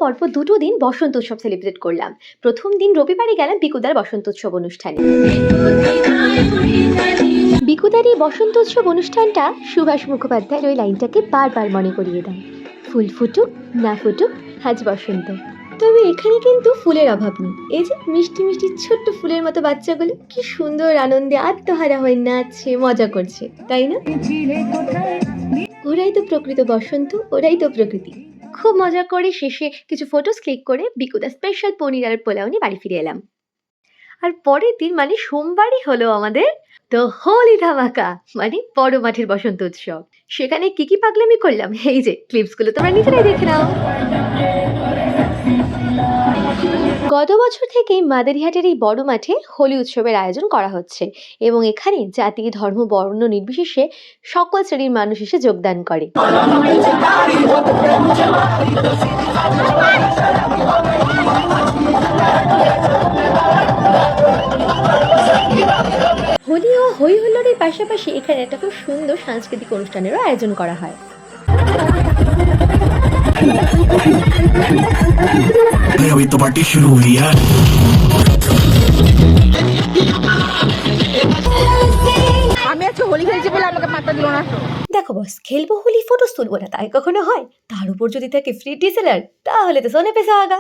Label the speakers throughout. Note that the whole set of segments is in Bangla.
Speaker 1: পরপর দুটো দিন বসন্ত উৎসব সেলিব্রেট করলাম। প্রথম দিন রবিবারে গেলাম বিকুদার বসন্ত উৎসব অনুষ্ঠানে। বিকুদার এই বসন্ত উৎসব অনুষ্ঠানটা সুভাষ মুখোপাধ্যায়ের ওই লাইনটাকে বারবার মনে করিয়ে দেয়, ফুল ফুটুক না ফুটুক আজ বসন্ত। তবে এখানে কিন্তু ফুলের অভাব নেই। এই যে মিষ্টি মিষ্টি ছোট্ট ফুলের মতো বাচ্চাগুলো কি সুন্দর আনন্দে আত্মহারা হয়ে নাচছে, মজা করছে, তাই না? ওরাই তো প্রকৃত বসন্ত, ওরাই তো প্রকৃতি। খুব মজা করে শেষে কিছু ফটোস ক্লিক করে বিকুদা স্পেশাল পনির আর পোলাও নিয়ে বাড়ি ফিরে এলাম। আর পরের দিন মানে সোমবারই হলো আমাদের তো হোলি ধামাকা, মানে বড় মাঠের বসন্ত উৎসব। সেখানে কি কি পাগলামি করলাম এই যে ক্লিপসগুলো তোমরা নিজেরাই দেখে নাও। গত বছর থেকেই মাদারিহাটের এই বড় মাঠে হোলি উৎসবের আয়োজন করা হচ্ছে এবং এখানে জাতি ধর্ম বর্ণ নির্বিশেষে সকল শ্রেণীর মানুষ এসে যোগদান করে। হোলি ও হই হুল্লোড়ের পাশাপাশি এখানে একটা খুব সুন্দর সাংস্কৃতিক অনুষ্ঠানেরও আয়োজন করা হয়।
Speaker 2: अभी तो पार्टी शुरू हुई है।
Speaker 3: আমি আজকে হোলি খেলছি বলে আমাকে পাত্তা দিল না।
Speaker 1: দেখো বস, খেলবো হোলি ফটোস তুলবো না তাই কখনো হয়? তার উপর যদি থাকে ফ্রি টিজার, তাহলে তো সোনে পেশা আগা।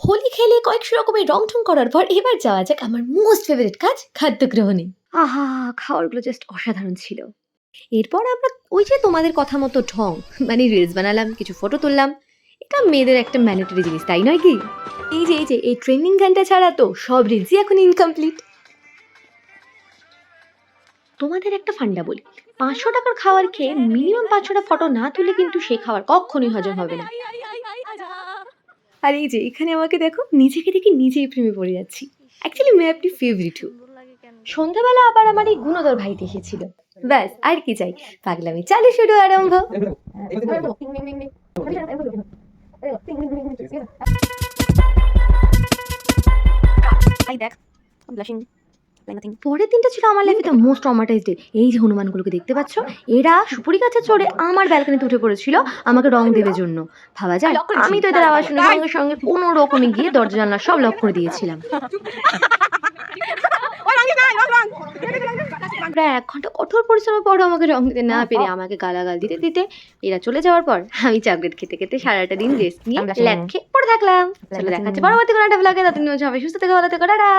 Speaker 1: হোলি খেলে কয়েকশো রকমের রং ঠং করার পর এবার যাওয়া যাক আমার মোস্ট ফেভারিট কাজ, খাদ্য গ্রহণে। আহা, খাবারগুলো জাস্ট অসাধারণ ছিল। এরপর আমরা ওই যে তোমাদের কথা মতো ঢং মানে রিলস বানালাম, কিছু ফটো তুললাম। এটা মেয়েদের একটা ম্যান্ডেটরি জিনিস, তাই নয় কি? এই যে এই ট্রেন্ডিং গানটা ছাড়া তো সব রিলসই এখন ইনকমপ্লিট। তোমাদের একটা ফান্ডা বলি, 500 টাকার খাবার খেয়ে মিনিমাম 500টা ফটো না তুলে কিন্তু সেই খাবার কখনোই হজম হবে না। আর এই যে এখানে আমাকে দেখো, নিজেকে দেখে নিজেই প্রেমে পড়ে যাচ্ছি। অ্যাকচুয়ালি মেয়ে আপনি ফেভারিট হু। সন্ধ্যাবেলা আবার আমার এই গুণধর ভাইটি এসেছিল। ব্যাস আর কি চাই, পাগলামি চালু শুরু আরম্ভ। পরের দিনটা ছিল আমার লাইফে দ্য মোস্ট ট্রমাটাইজড ডে। এই যে হনুমানগুলোকে দেখতে পাচ্ছ, এরা সুপুরি গাছে চড়ে আমার ব্যালকনিতে উঠে পড়েছিল আমাকে রং দেওয়ার জন্য। ভাবা যায়, আমি তো এদের আওয়াজ শুনে সঙ্গে সঙ্গে কোনো রকমে গিয়ে দরজা জানলা সব লক করে দিয়েছিলাম। প্রায় 1 ঘন্টা কঠোর পরিশ্রমের পরও আমাকে রং দিতে না পেরে আমাকে গালাগাল দিতে দিতে এরা চলে যাওয়ার পর আমি চকলেট খেতে খেতে সারাটা দিন রেস্ট নিয়ে ল্যাদ খেয়ে পড়ে থাকলাম। চলো দেখাচ্ছে পরবর্তী কোনো একটা ব্লগে। ততদিন সবাই সুস্থ থেকে ভালো থেকো, টাটা।